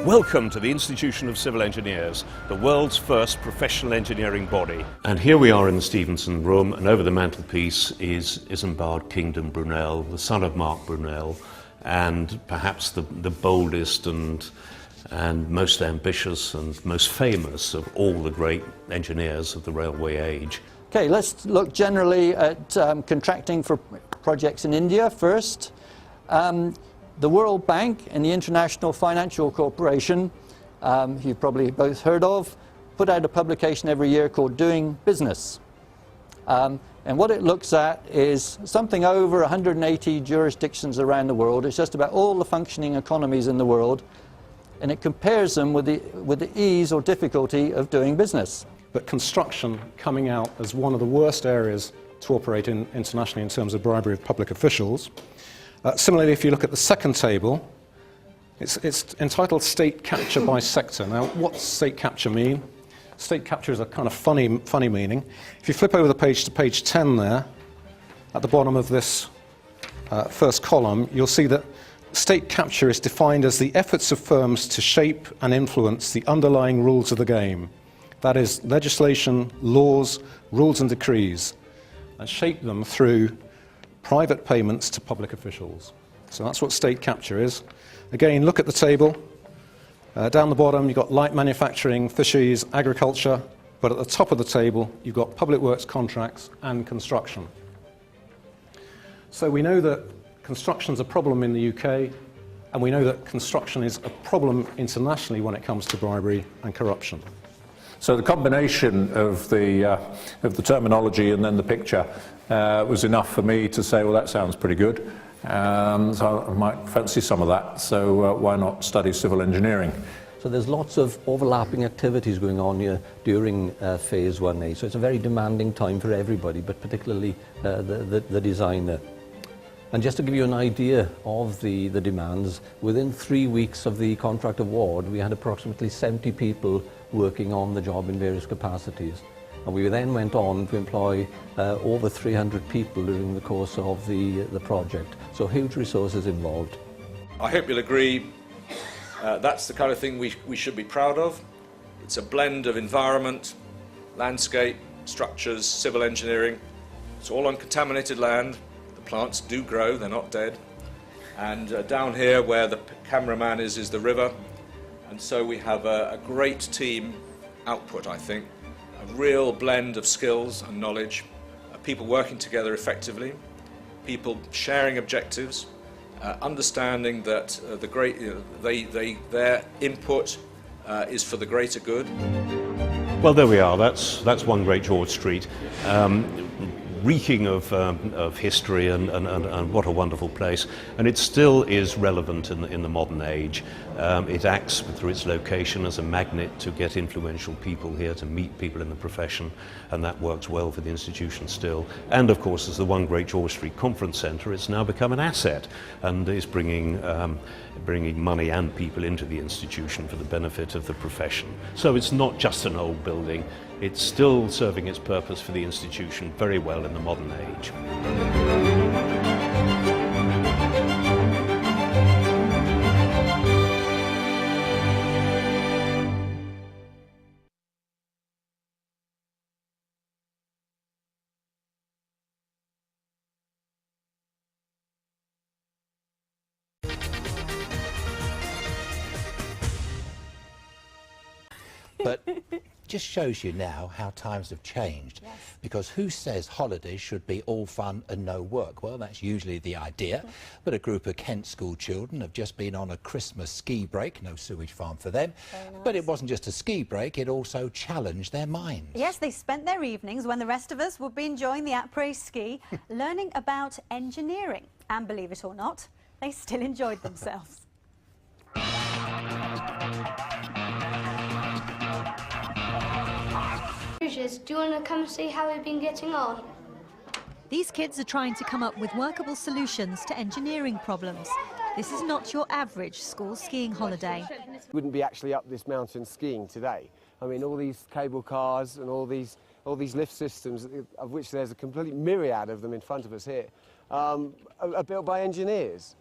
Welcome to the Institution of Civil Engineers, the world's first professional engineering body. And here we are in the Stevenson room, and over the mantelpiece is Isambard Kingdom Brunel, the son of Mark Brunel, and perhaps the boldest and most ambitious and most famous of all the great engineers of the railway age. Okay, let's look generally at contracting for projects in India first. The World Bank and the International Financial Corporation, you've probably both heard of, put out a publication every year called Doing Business. And what it looks at is something over 180 jurisdictions around the world. It's just about all the functioning economies in the world, and it compares them with the ease or difficulty of doing business. But construction coming out as one of the worst areas to operate in internationally in terms of bribery of public officials. Similarly, if you look at the second table, it's entitled State Capture by Sector. Now, what's state capture mean? State capture is a kind of funny meaning. If you flip over the page to page 10 there, at the bottom of this first column, you'll see that state capture is defined as the efforts of firms to shape and influence the underlying rules of the game. That is, legislation, laws, rules and decrees, and shape them through private payments to public officials. So that's what state capture is. Again, look at the table. Down the bottom, you've got light manufacturing, fisheries, agriculture, but at the top of the table, you've got public works contracts and construction. So we know that construction's a problem in the UK, and we know that construction is a problem internationally when it comes to bribery and corruption. So the combination of the terminology and then the picture was enough for me to say, well, that sounds pretty good. So I might fancy some of that. So why not study civil engineering? So there's lots of overlapping activities going on here during phase 1A. So it's a very demanding time for everybody, but particularly the designer. And just to give you an idea of the demands, within 3 weeks of the contract award, we had approximately 70 people working on the job in various capacities. And we then went on to employ over 300 people during the course of the project. So huge resources involved. I hope you'll agree that's the kind of thing we should be proud of. It's a blend of environment, landscape, structures, civil engineering. It's all on contaminated land. The plants do grow, they're not dead. And down here where the cameraman is the river. And so we have a great team output, I think. A real blend of skills and knowledge, people working together effectively, people sharing objectives, understanding that their input is for the greater good. Well, there we are. That's one Great George Street, reeking of history and what a wonderful place. And it still is relevant in the modern age. It acts through its location as a magnet to get influential people here, to meet people in the profession, and that works well for the institution still. And of course, as the One Great George Street Conference Centre, it's now become an asset and is bringing money and people into the institution for the benefit of the profession. So it's not just an old building. It's still serving its purpose for the institution very well in the modern age. But just shows you now how times have changed. Yes. Because who says holidays should be all fun and no work? Well, that's usually the idea. But a group of Kent school children have just been on a Christmas ski break. No sewage farm for them. Very nice. But it wasn't just a ski break, it also challenged their minds. Yes, they spent their evenings when the rest of us would be enjoying the après-ski, learning about engineering. And believe it or not, they still enjoyed themselves. teachers. Do you want to come and see how we've been getting on? These kids are trying to come up with workable solutions to engineering problems. This is not your average school skiing holiday. Wouldn't be actually up this mountain skiing today. I mean, all these cable cars and all these lift systems, of which there's a complete myriad of them in front of us here, are built by engineers.